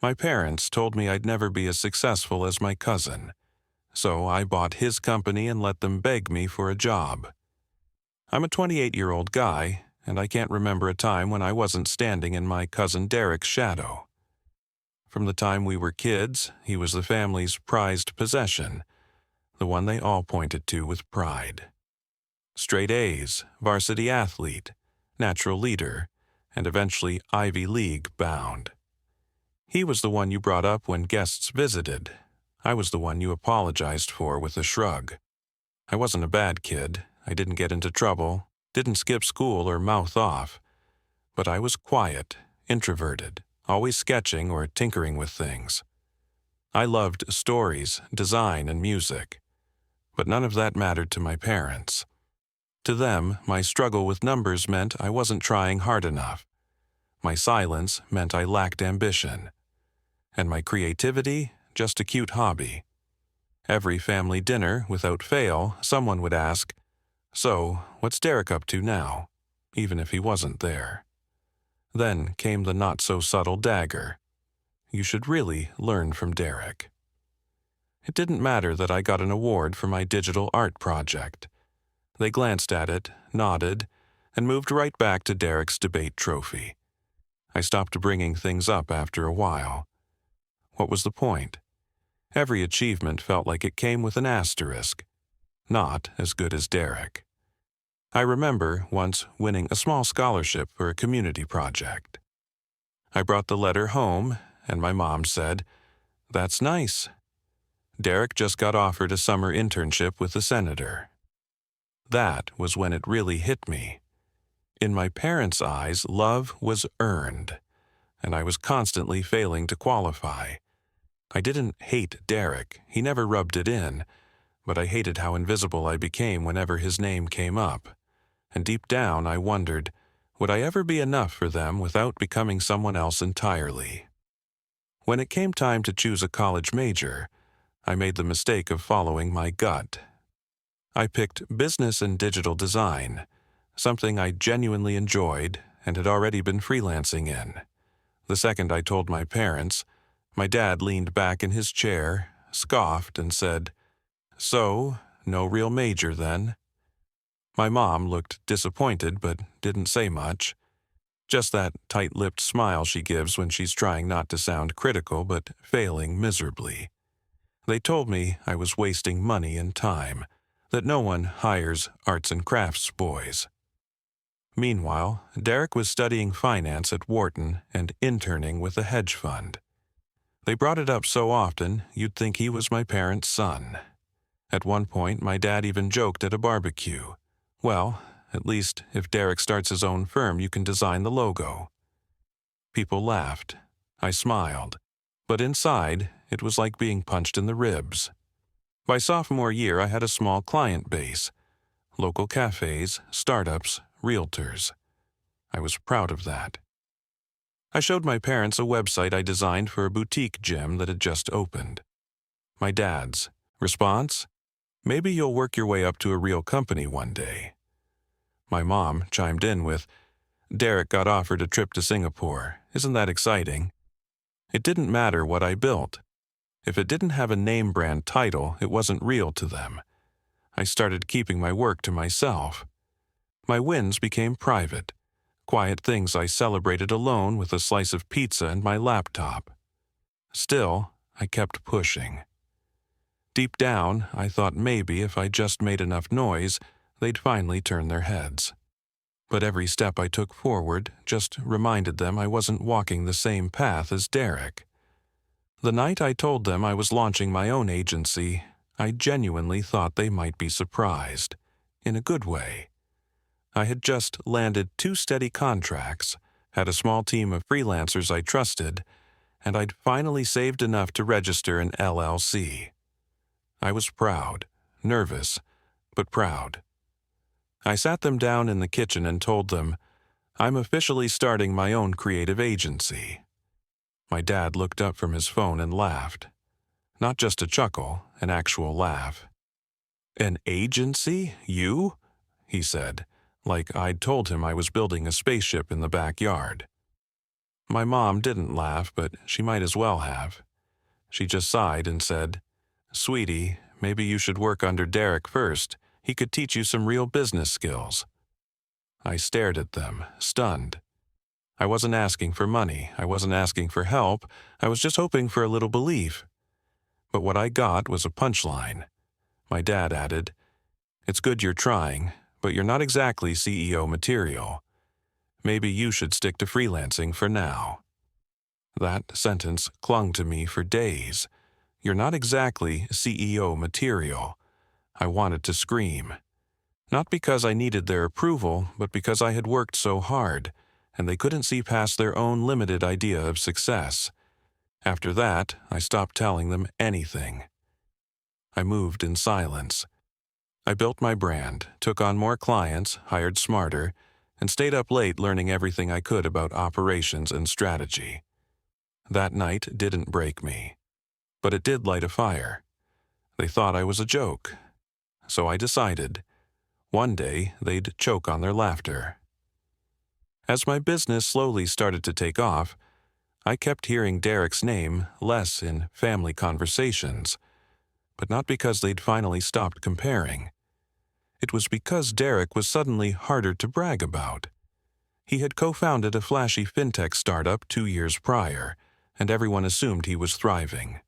My parents told me I'd never be as successful as my cousin, so I bought his company and let them beg me for a job. I'm a 28-year-old guy, and I can't remember a time when I wasn't standing in my cousin Derek's shadow. From the time we were kids, he was the family's prized possession, the one they all pointed to with pride. Straight A's, varsity athlete, natural leader, and eventually Ivy League bound. He was the one you brought up when guests visited. I was the one you apologized for with a shrug. I wasn't a bad kid. I didn't get into trouble, didn't skip school or mouth off. But I was quiet, introverted, always sketching or tinkering with things. I loved stories, design, and music. But none of that mattered to my parents. To them, my struggle with numbers meant I wasn't trying hard enough. My silence meant I lacked ambition. And my creativity, just a cute hobby. Every family dinner, without fail, someone would ask, "So, what's Derek up to now?" even if he wasn't there. Then came the not-so-subtle dagger. You should really learn from Derek. It didn't matter that I got an award for my digital art project. They glanced at it, nodded, and moved right back to Derek's debate trophy. I stopped bringing things up after a while. What was the point? Every achievement felt like it came with an asterisk. Not as good as Derek. I remember once winning a small scholarship for a community project. I brought the letter home, and my mom said, "That's nice." Derek just got offered a summer internship with the senator. That was when it really hit me. In my parents' eyes, love was earned, and I was constantly failing to qualify. I didn't hate Derek, he never rubbed it in, but I hated how invisible I became whenever his name came up. And deep down I wondered, would I ever be enough for them without becoming someone else entirely? When it came time to choose a college major, I made the mistake of following my gut. I picked business and digital design, something I genuinely enjoyed and had already been freelancing in. The second I told my parents, my dad leaned back in his chair, scoffed, and said, "So, no real major then?" My mom looked disappointed but didn't say much. Just that tight-lipped smile she gives when she's trying not to sound critical but failing miserably. They told me I was wasting money and time, that no one hires arts and crafts boys. Meanwhile, Derek was studying finance at Wharton and interning with a hedge fund. They brought it up so often, you'd think he was my parents' son. At one point, my dad even joked at a barbecue, "Well, at least if Derek starts his own firm, you can design the logo." People laughed. I smiled. But inside, it was like being punched in the ribs. By sophomore year, I had a small client base. Local cafes, startups, realtors. I was proud of that. I showed my parents a website I designed for a boutique gym that had just opened. My dad's response? "Maybe you'll work your way up to a real company one day." My mom chimed in with, "Derek got offered a trip to Singapore. Isn't that exciting?" It didn't matter what I built. If it didn't have a name brand title, it wasn't real to them. I started keeping my work to myself. My wins became private, quiet things I celebrated alone with a slice of pizza and my laptop. Still, I kept pushing. Deep down, I thought maybe if I just made enough noise, they'd finally turn their heads. But every step I took forward just reminded them I wasn't walking the same path as Derek. The night I told them I was launching my own agency, I genuinely thought they might be surprised, in a good way. I had just landed 2 steady contracts, had a small team of freelancers I trusted, and I'd finally saved enough to register an LLC. I was proud, nervous, but proud. I sat them down in the kitchen and told them, "I'm officially starting my own creative agency." My dad looked up from his phone and laughed. Not just a chuckle, an actual laugh. "An agency? You?" he said, like I'd told him I was building a spaceship in the backyard. My mom didn't laugh, but she might as well have. She just sighed and said, "Sweetie, maybe you should work under Derek first. He could teach you some real business skills." I stared at them, stunned. I wasn't asking for money. I wasn't asking for help. I was just hoping for a little belief. But what I got was a punchline. My dad added, "It's good you're trying, but you're not exactly CEO material. Maybe you should stick to freelancing for now." That sentence clung to me for days. You're not exactly CEO material. I wanted to scream. Not because I needed their approval, but because I had worked so hard, and they couldn't see past their own limited idea of success. After that, I stopped telling them anything. I moved in silence. I built my brand, took on more clients, hired smarter, and stayed up late learning everything I could about operations and strategy. That night didn't break me, but it did light a fire. They thought I was a joke. So I decided, one day they'd choke on their laughter. As my business slowly started to take off, I kept hearing Derek's name less in family conversations, but not because they'd finally stopped comparing. It was because Derek was suddenly harder to brag about. He had co-founded a flashy fintech startup 2 years prior, and everyone assumed he was thriving.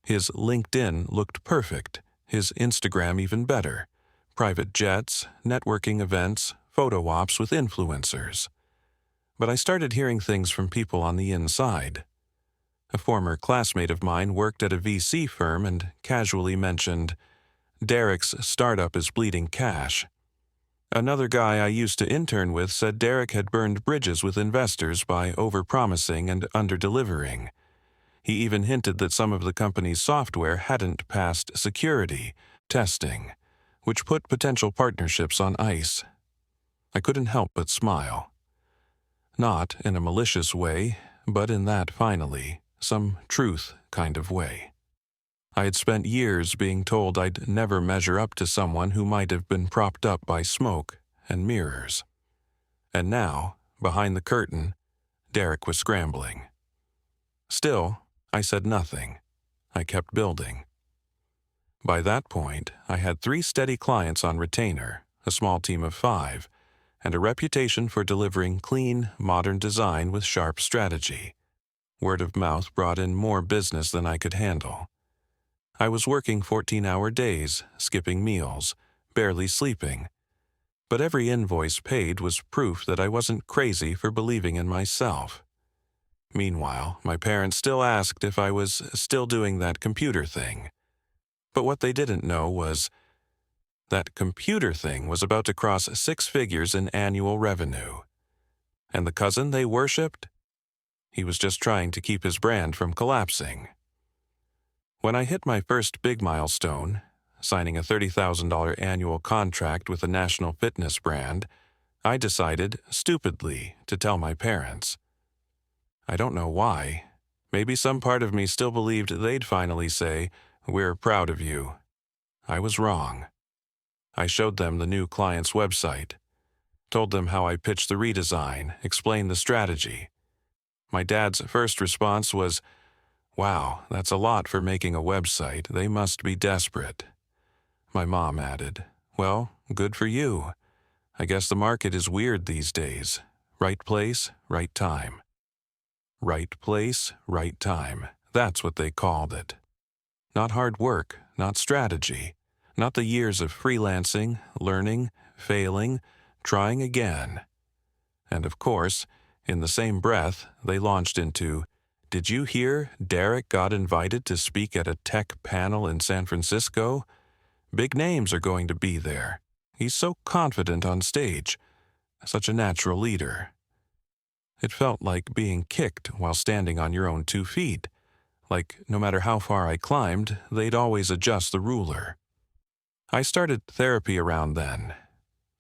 His LinkedIn looked perfect, his Instagram even better. Private jets, networking events, photo ops with influencers. But I started hearing things from people on the inside. A former classmate of mine worked at a VC firm and casually mentioned, "Derek's startup is bleeding cash." Another guy I used to intern with said Derek had burned bridges with investors by overpromising and under-delivering. He even hinted that some of the company's software hadn't passed security testing, which put potential partnerships on ice. I couldn't help but smile. Not in a malicious way, but in that, finally, some truth kind of way. I had spent years being told I'd never measure up to someone who might have been propped up by smoke and mirrors. And now, behind the curtain, Derek was scrambling. Still, I said nothing. I kept building. By that point, I had 3 steady clients on retainer, a small team of 5, and a reputation for delivering clean, modern design with sharp strategy. Word of mouth brought in more business than I could handle. I was working 14-hour days, skipping meals, barely sleeping. But every invoice paid was proof that I wasn't crazy for believing in myself. Meanwhile, my parents still asked if I was still doing that computer thing. But what they didn't know was that computer thing was about to cross 6 figures in annual revenue. And the cousin they worshipped? He was just trying to keep his brand from collapsing. When I hit my first big milestone, signing a $30,000 annual contract with a national fitness brand, I decided, stupidly, to tell my parents. I don't know why. Maybe some part of me still believed they'd finally say, "We're proud of you." I was wrong. I showed them the new client's website, told them how I pitched the redesign, explained the strategy. My dad's first response was, "Wow, that's a lot for making a website. They must be desperate." My mom added, "Well, good for you. I guess the market is weird these days. Right place, right time." Right place, right time. That's what they called it. Not hard work, not strategy, not the years of freelancing, learning, failing, trying again. And of course, in the same breath, they launched into, "Did you hear Derek got invited to speak at a tech panel in San Francisco? Big names are going to be there. He's so confident on stage, such a natural leader." It felt like being kicked while standing on your own 2 feet, like no matter how far I climbed, they'd always adjust the ruler. I started therapy around then,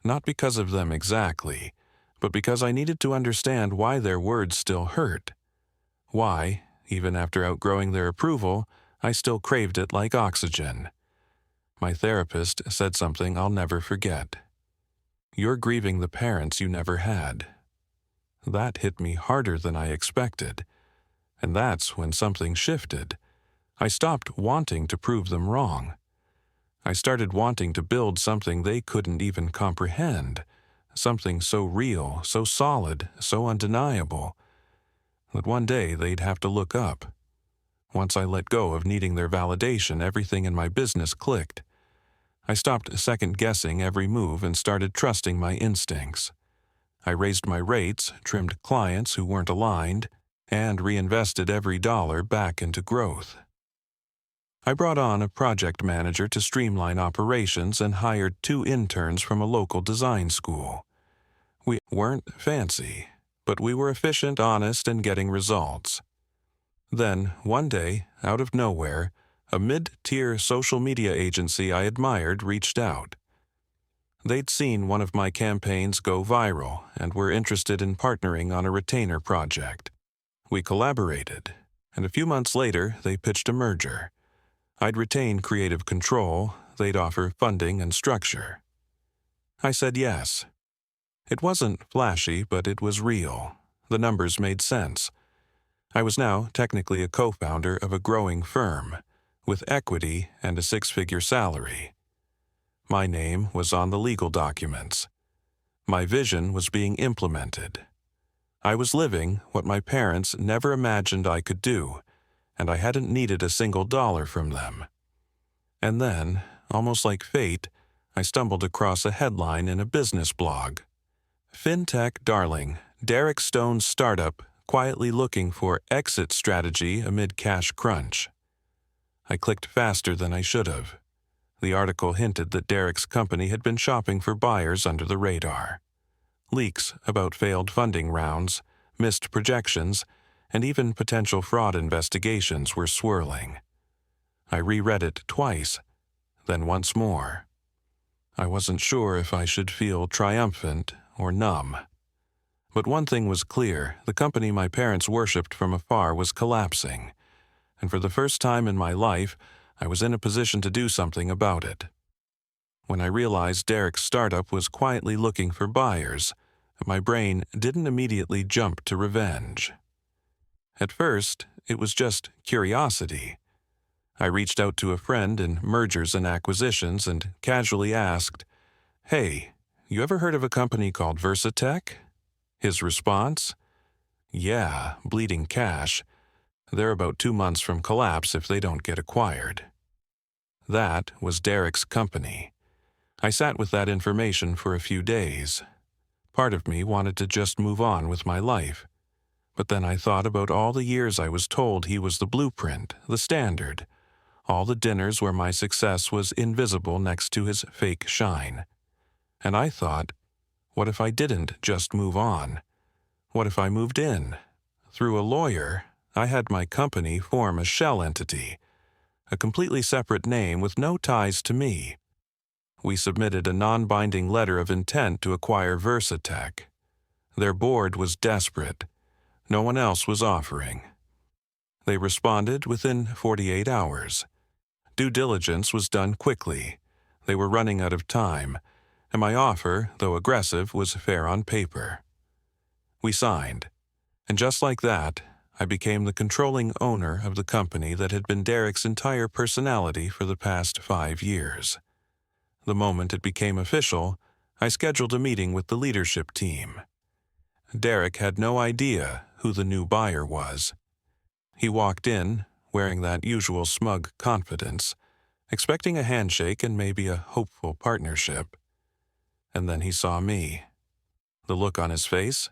not because of them exactly, but because I needed to understand why their words still hurt. Why, even after outgrowing their approval, I still craved it like oxygen. My therapist said something I'll never forget. "You're grieving the parents you never had." That hit me harder than I expected. And that's when something shifted. I stopped wanting to prove them wrong. I started wanting to build something they couldn't even comprehend, something so real, so solid, so undeniable, that one day they'd have to look up. Once I let go of needing their validation, everything in my business clicked. I stopped second-guessing every move and started trusting my instincts. I raised my rates, trimmed clients who weren't aligned, and reinvested every dollar back into growth. I brought on a project manager to streamline operations and hired 2 interns from a local design school. We weren't fancy, but we were efficient, honest, and getting results. Then, one day, out of nowhere, a mid-tier social media agency I admired reached out. They'd seen one of my campaigns go viral and were interested in partnering on a retainer project. We collaborated, and a few months later, they pitched a merger. I'd retain creative control, they'd offer funding and structure. I said yes. It wasn't flashy, but it was real. The numbers made sense. I was now technically a co-founder of a growing firm, with equity and a 6-figure salary. My name was on the legal documents. My vision was being implemented. I was living what my parents never imagined I could do, and I hadn't needed a single dollar from them. And then, almost like fate, I stumbled across a headline in a business blog. FinTech darling, Derek Stone's startup quietly looking for exit strategy amid cash crunch. I clicked faster than I should have. The article hinted that Derek's company had been shopping for buyers under the radar. Leaks about failed funding rounds, missed projections, and even potential fraud investigations were swirling. I reread it twice, then once more. I wasn't sure if I should feel triumphant or numb. But one thing was clear, the company my parents worshipped from afar was collapsing, and for the first time in my life, I was in a position to do something about it. When I realized Derek's startup was quietly looking for buyers, my brain didn't immediately jump to revenge. At first, it was just curiosity. I reached out to a friend in mergers and acquisitions and casually asked, "Hey, you ever heard of a company called Versatech?" His response? "Yeah, bleeding cash. They're about 2 months from collapse if they don't get acquired." That was Derek's company. I sat with that information for a few days. Part of me wanted to just move on with my life. But then I thought about all the years I was told he was the blueprint, the standard, all the dinners where my success was invisible next to his fake shine. And I thought, what if I didn't just move on? What if I moved in? Through a lawyer, I had my company form a shell entity, a completely separate name with no ties to me. We submitted a non-binding letter of intent to acquire Versatech. Their board was desperate. No one else was offering. They responded within 48 hours. Due diligence was done quickly. They were running out of time, and my offer, though aggressive, was fair on paper. We signed, and just like that, I became the controlling owner of the company that had been Derek's entire personality for the past 5 years. The moment it became official, I scheduled a meeting with the leadership team. Derek had no idea who the new buyer was. He walked in, wearing that usual smug confidence, expecting a handshake and maybe a hopeful partnership. And then he saw me. The look on his face?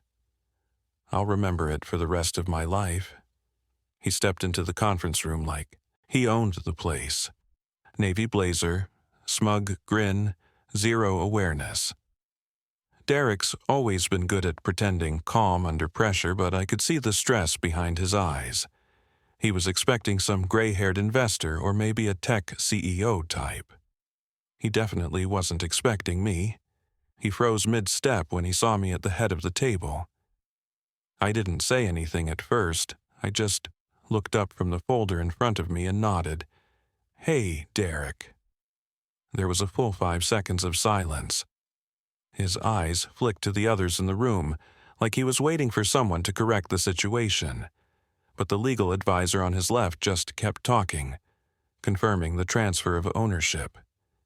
I'll remember it for the rest of my life. He stepped into the conference room like he owned the place. Navy blazer, smug grin, zero awareness. Derek's always been good at pretending calm under pressure, but I could see the stress behind his eyes. He was expecting some gray-haired investor or maybe a tech CEO type. He definitely wasn't expecting me. He froze mid-step when he saw me at the head of the table. I didn't say anything at first. I just looked up from the folder in front of me and nodded. "Hey, Derek." There was a full 5 seconds of silence. His eyes flicked to the others in the room, like he was waiting for someone to correct the situation. But the legal advisor on his left just kept talking, confirming the transfer of ownership.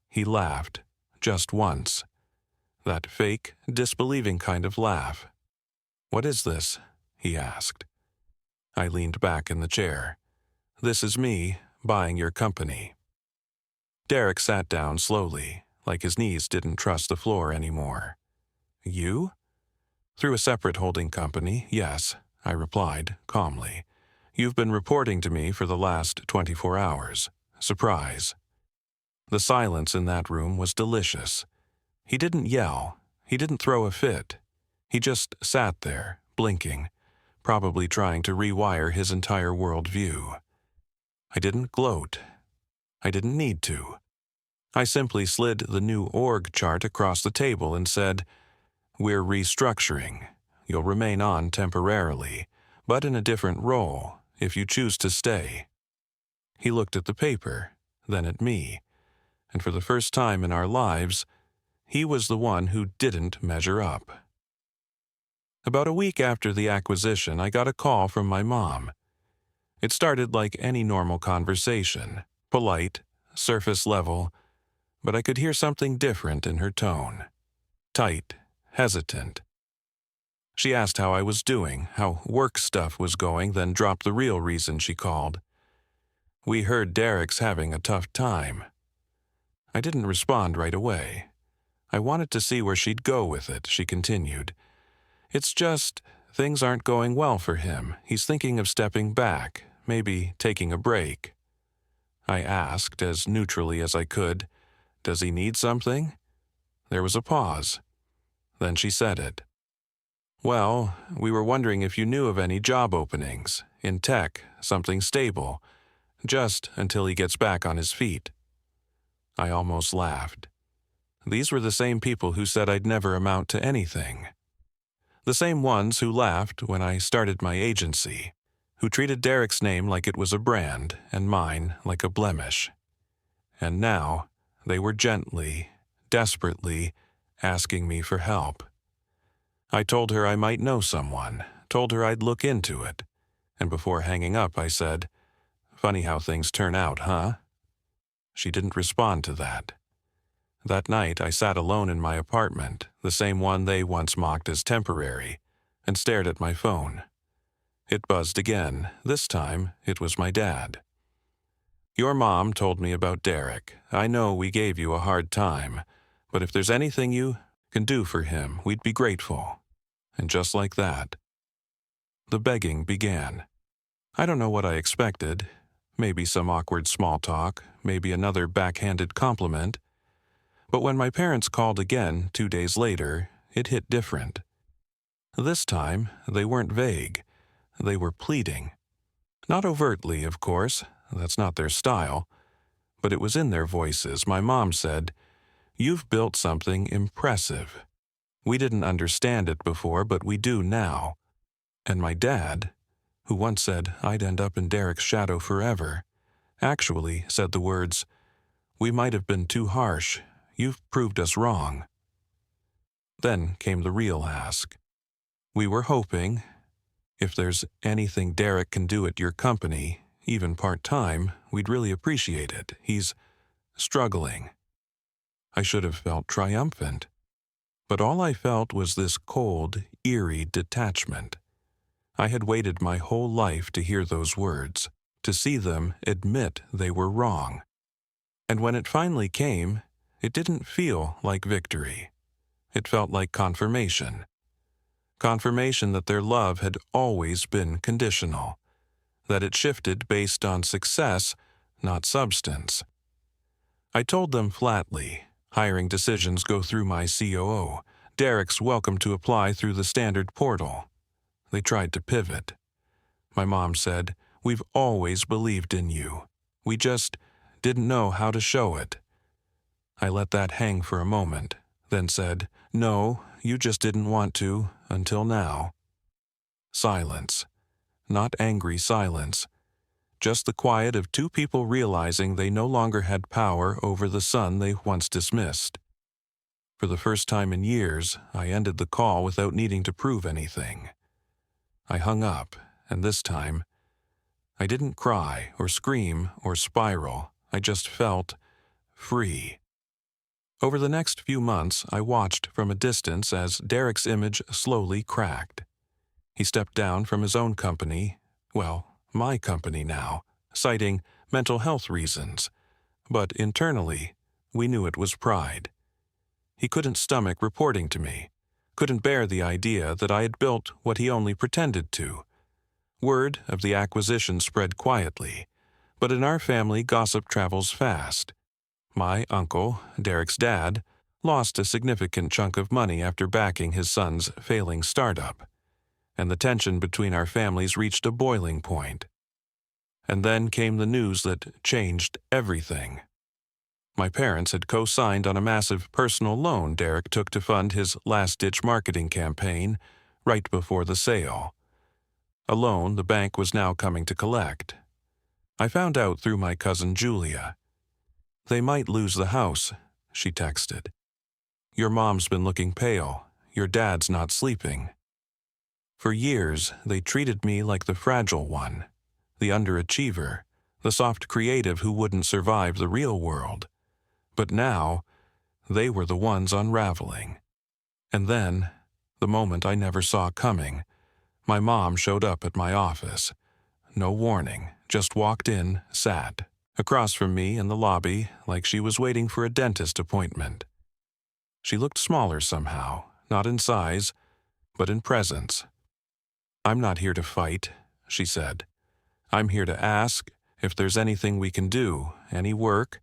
He laughed, just once. That fake, disbelieving kind of laugh. "What is this?" he asked. I leaned back in the chair. "This is me, buying your company." Derek sat down slowly, like his knees didn't trust the floor anymore. "You?" "Through a separate holding company, yes," I replied, calmly. "You've been reporting to me for the last 24 hours. Surprise." The silence in that room was delicious. He didn't yell. He didn't throw a fit. He just sat there, blinking, probably trying to rewire his entire worldview. I didn't gloat. I didn't need to. I simply slid the new org chart across the table and said, "We're restructuring. You'll remain on temporarily, but in a different role, if you choose to stay." He looked at the paper, then at me, and for the first time in our lives, he was the one who didn't measure up. About a week after the acquisition, I got a call from my mom. It started like any normal conversation, polite, surface level, but I could hear something different in her tone. Tight, hesitant. She asked how I was doing, how work stuff was going, then dropped the real reason she called. "We heard Derek's having a tough time." I didn't respond right away. I wanted to see where she'd go with it, she continued. "It's just, things aren't going well for him. He's thinking of stepping back, maybe taking a break." I asked, as neutrally as I could, "Does he need something?" There was a pause. Then she said it. "Well, we were wondering if you knew of any job openings, in tech, something stable, just until he gets back on his feet." I almost laughed. These were the same people who said I'd never amount to anything. The same ones who laughed when I started my agency, who treated Derek's name like it was a brand and mine like a blemish. And now, they were gently, desperately, asking me for help. I told her I might know someone, told her I'd look into it, and before hanging up I said, "Funny how things turn out, huh?" She didn't respond to that. That night I sat alone in my apartment, the same one they once mocked as temporary, and stared at my phone. It buzzed again. This time it was my dad. "Your mom told me about Derek. I know we gave you a hard time, but if there's anything you can do for him, we'd be grateful." And just like that, the begging began. I don't know what I expected. Maybe some awkward small talk, maybe another backhanded compliment. But when my parents called again 2 days later, it hit different. This time, they weren't vague. They were pleading. Not overtly, of course. That's not their style. But it was in their voices. My mom said, "You've built something impressive. We didn't understand it before, but we do now." And my dad, who once said I'd end up in Derek's shadow forever, actually said the words, "We might have been too harsh. You've proved us wrong." Then came the real ask. "We were hoping, if there's anything Derek can do at your company, even part-time, we'd really appreciate it. He's struggling." I should have felt triumphant. But all I felt was this cold, eerie detachment. I had waited my whole life to hear those words, to see them admit they were wrong. And when it finally came, it didn't feel like victory. It felt like confirmation. Confirmation that their love had always been conditional, that it shifted based on success, not substance. I told them flatly, hiring decisions go through my COO. Derek's welcome to apply through the standard portal. They tried to pivot. My mom said, "We've always believed in you. We just didn't know how to show it." I let that hang for a moment, then said, "No, you just didn't want to, until now." Silence. Not angry silence. Just the quiet of two people realizing they no longer had power over the son they once dismissed. For the first time in years, I ended the call without needing to prove anything. I hung up, and this time, I didn't cry or scream or spiral. I just felt free. Over the next few months, I watched from a distance as Derek's image slowly cracked. He stepped down from his own company, well, my company now, citing mental health reasons. But internally, we knew it was pride. He couldn't stomach reporting to me, couldn't bear the idea that I had built what he only pretended to. Word of the acquisition spread quietly, but in our family gossip travels fast. My uncle, Derek's dad, lost a significant chunk of money after backing his son's failing startup, and the tension between our families reached a boiling point. And then came the news that changed everything. My parents had co-signed on a massive personal loan Derek took to fund his last-ditch marketing campaign right before the sale. A loan the bank was now coming to collect. I found out through my cousin Julia. "They might lose the house," she texted. "Your mom's been looking pale. Your dad's not sleeping." For years, they treated me like the fragile one, the underachiever, the soft creative who wouldn't survive the real world. But now, they were the ones unraveling. And then, the moment I never saw coming, my mom showed up at my office. No warning, just walked in, sat across from me in the lobby like she was waiting for a dentist appointment. She looked smaller somehow, not in size, but in presence. "I'm not here to fight," she said. "I'm here to ask if there's anything we can do, any work,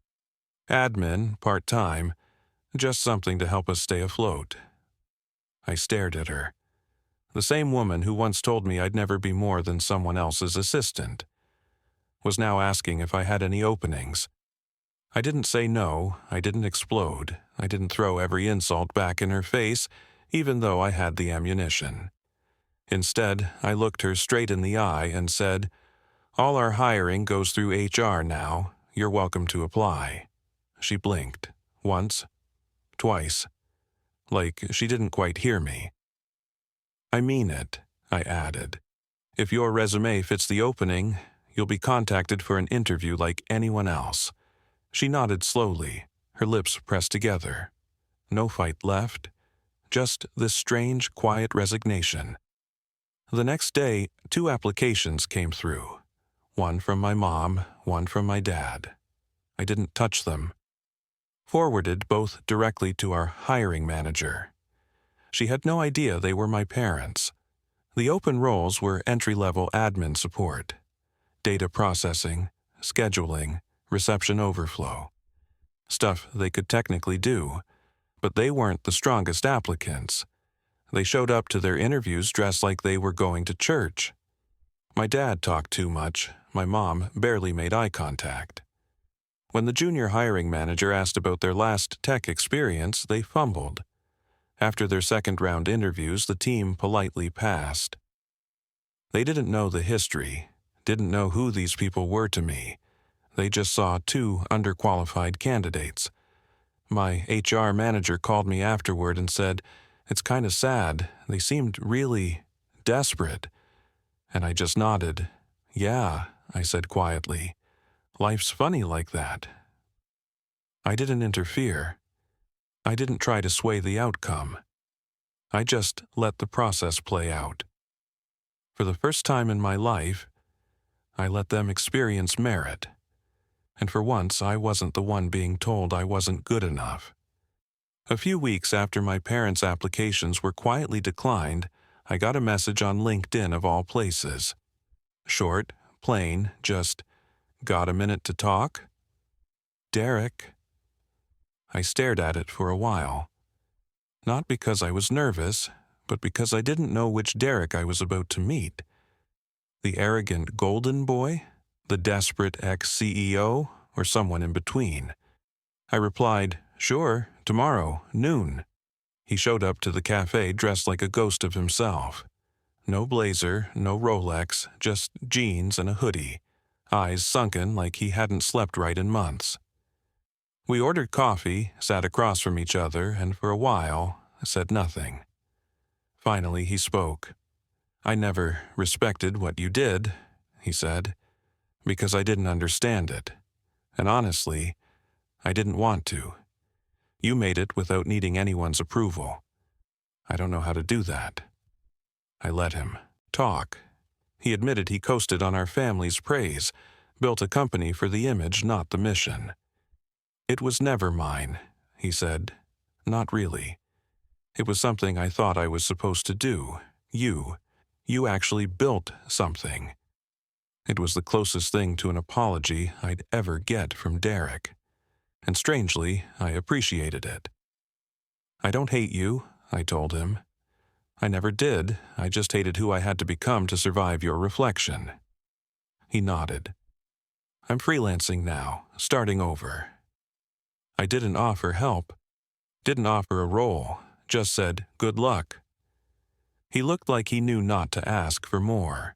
admin, part-time, just something to help us stay afloat." I stared at her. The same woman who once told me I'd never be more than someone else's assistant was now asking if I had any openings. I didn't say no, I didn't explode, I didn't throw every insult back in her face, even though I had the ammunition. Instead, I looked her straight in the eye and said, "All our hiring goes through HR now. You're welcome to apply." She blinked, once, twice, like she didn't quite hear me. "I mean it," I added. "If your resume fits the opening, you'll be contacted for an interview like anyone else." She nodded slowly, her lips pressed together. No fight left, just this strange, quiet resignation. The next day, 2 applications came through. One from my mom, one from my dad. I didn't touch them. Forwarded both directly to our hiring manager. She had no idea they were my parents. The open roles were entry-level admin support, data processing, scheduling, reception overflow. Stuff they could technically do, but they weren't the strongest applicants. They showed up to their interviews dressed like they were going to church. My dad talked too much. My mom barely made eye contact. When the junior hiring manager asked about their last tech experience, they fumbled. After their second-round interviews, the team politely passed. They didn't know the history, didn't know who these people were to me. They just saw 2 underqualified candidates. My HR manager called me afterward and said, "It's kind of sad. They seemed really desperate." And I just nodded. "Yeah," I said quietly. "Life's funny like that." I didn't interfere. I didn't try to sway the outcome. I just let the process play out. For the first time in my life, I let them experience merit. And for once, I wasn't the one being told I wasn't good enough. A few weeks after my parents' applications were quietly declined, I got a message on LinkedIn of all places. Short, plain, just, "Got a minute to talk?" "Derek." I stared at it for a while. Not because I was nervous, but because I didn't know which Derek I was about to meet. The arrogant golden boy? The desperate ex-CEO? Or someone in between? I replied, "Sure, tomorrow, noon." He showed up to the cafe dressed like a ghost of himself. No blazer, no Rolex, just jeans and a hoodie, eyes sunken like he hadn't slept right in months. We ordered coffee, sat across from each other, and for a while said nothing. Finally, he spoke. "I never respected what you did," he said, "because I didn't understand it. And honestly, I didn't want to. You made it without needing anyone's approval. I don't know how to do that." I let him talk. He admitted he coasted on our family's praise, built a company for the image, not the mission. "It was never mine," he said. "Not really. It was something I thought I was supposed to do. You actually built something." It was the closest thing to an apology I'd ever get from Derek. And strangely, I appreciated it. "I don't hate you," I told him. "I never did. I just hated who I had to become to survive your reflection." He nodded. "I'm freelancing now, starting over." I didn't offer help, didn't offer a role, just said, "Good luck." He looked like he knew not to ask for more.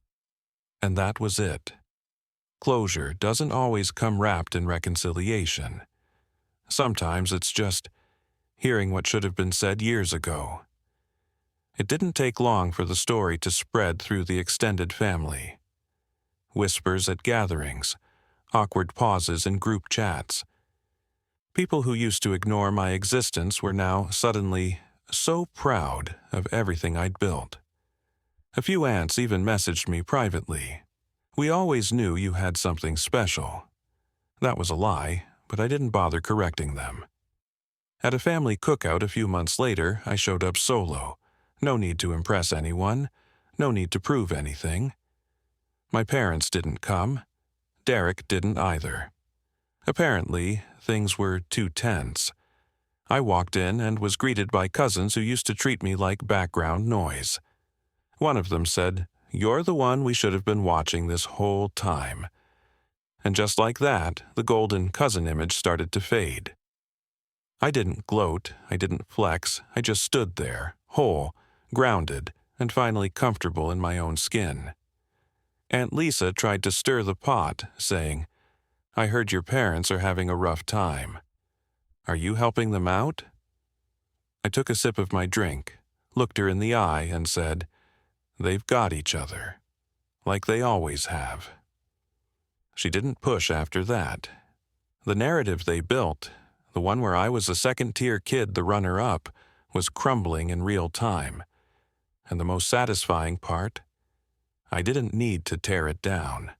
And that was it. Closure doesn't always come wrapped in reconciliation. Sometimes it's just hearing what should have been said years ago. It didn't take long for the story to spread through the extended family. Whispers at gatherings, awkward pauses in group chats. People who used to ignore my existence were now suddenly so proud of everything I'd built. A few aunts even messaged me privately. "We always knew you had something special." That was a lie, but I didn't bother correcting them. At a family cookout a few months later, I showed up solo. No need to impress anyone. No need to prove anything. My parents didn't come. Derek didn't either. Apparently, things were too tense. I walked in and was greeted by cousins who used to treat me like background noise. One of them said, "You're the one we should have been watching this whole time." And just like that, the golden cousin image started to fade. I didn't gloat, I didn't flex, I just stood there, whole, grounded, and finally comfortable in my own skin. Aunt Lisa tried to stir the pot, saying, "I heard your parents are having a rough time. Are you helping them out?" I took a sip of my drink, looked her in the eye, and said, "They've got each other, like they always have." She didn't push after that. The narrative they built, the one where I was a second-tier kid, the runner-up, was crumbling in real time. And the most satisfying part, I didn't need to tear it down.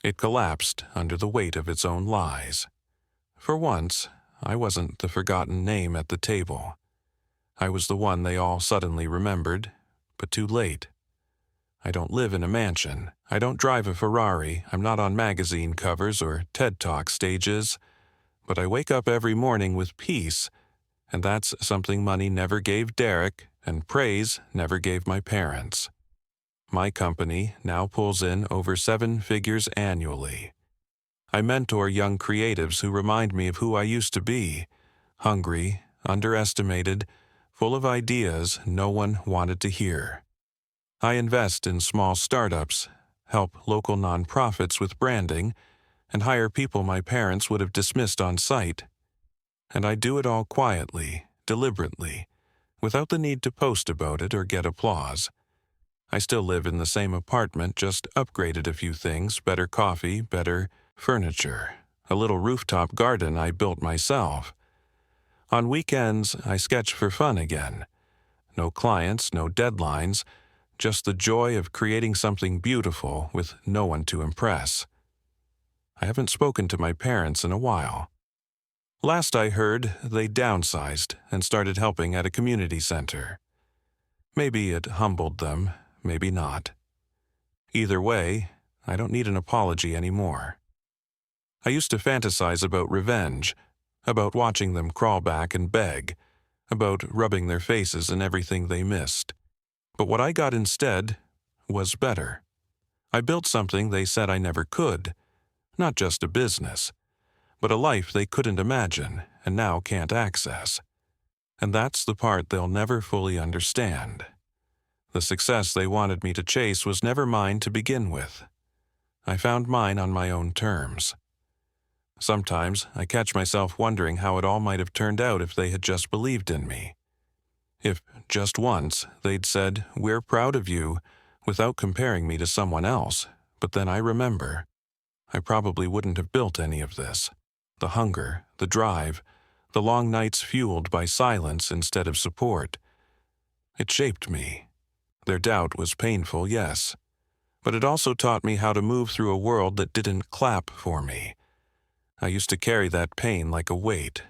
It collapsed under the weight of its own lies. For once, I wasn't the forgotten name at the table. I was the one they all suddenly remembered, but too late. I don't live in a mansion. I don't drive a Ferrari. I'm not on magazine covers or TED Talk stages. But I wake up every morning with peace, and that's something money never gave Derek and praise never gave my parents. My company now pulls in over 7 figures annually. I mentor young creatives who remind me of who I used to be, hungry, underestimated, full of ideas no one wanted to hear. I invest in small startups, help local nonprofits with branding, and hire people my parents would have dismissed on sight. And I do it all quietly, deliberately, without the need to post about it or get applause. I still live in the same apartment, just upgraded a few things, better coffee, better furniture, a little rooftop garden I built myself. On weekends, I sketch for fun again. No clients, no deadlines, just the joy of creating something beautiful with no one to impress. I haven't spoken to my parents in a while. Last I heard, they downsized and started helping at a community center. Maybe it humbled them, maybe not. Either way, I don't need an apology anymore. I used to fantasize about revenge, about watching them crawl back and beg, about rubbing their faces in everything they missed. But what I got instead was better. I built something they said I never could, not just a business, but a life they couldn't imagine and now can't access. And that's the part they'll never fully understand. The success they wanted me to chase was never mine to begin with. I found mine on my own terms. Sometimes I catch myself wondering how it all might have turned out if they had just believed in me. If, just once, they'd said, "We're proud of you," without comparing me to someone else. But then I remember, I probably wouldn't have built any of this. The hunger, the drive, the long nights fueled by silence instead of support. It shaped me. Their doubt was painful, yes, but it also taught me how to move through a world that didn't clap for me. I used to carry that pain like a weight.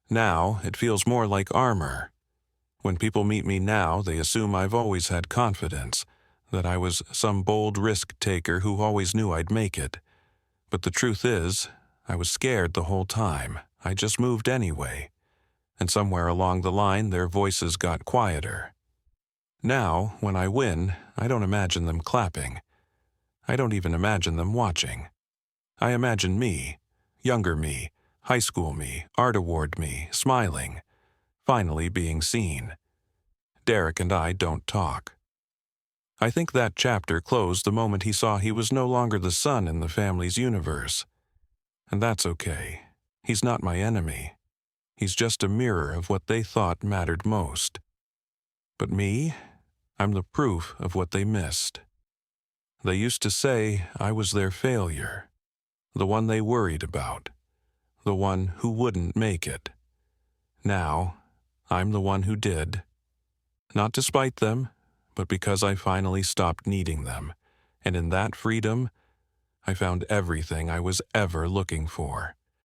Now, it feels more like armor. When people meet me now, they assume I've always had confidence, that I was some bold risk-taker who always knew I'd make it. But the truth is, I was scared the whole time. I just moved anyway. And somewhere along the line, their voices got quieter. Now, when I win, I don't imagine them clapping. I don't even imagine them watching. I imagine me, younger me, high school me, art award me, smiling, finally being seen. Derek and I don't talk. I think that chapter closed the moment he saw he was no longer the son in the family's universe. And that's okay. He's not my enemy. He's just a mirror of what they thought mattered most. But me, I'm the proof of what they missed. They used to say I was their failure, the one they worried about, the one who wouldn't make it. Now, I'm the one who did. Not despite them, but because I finally stopped needing them, and in that freedom, I found everything I was ever looking for.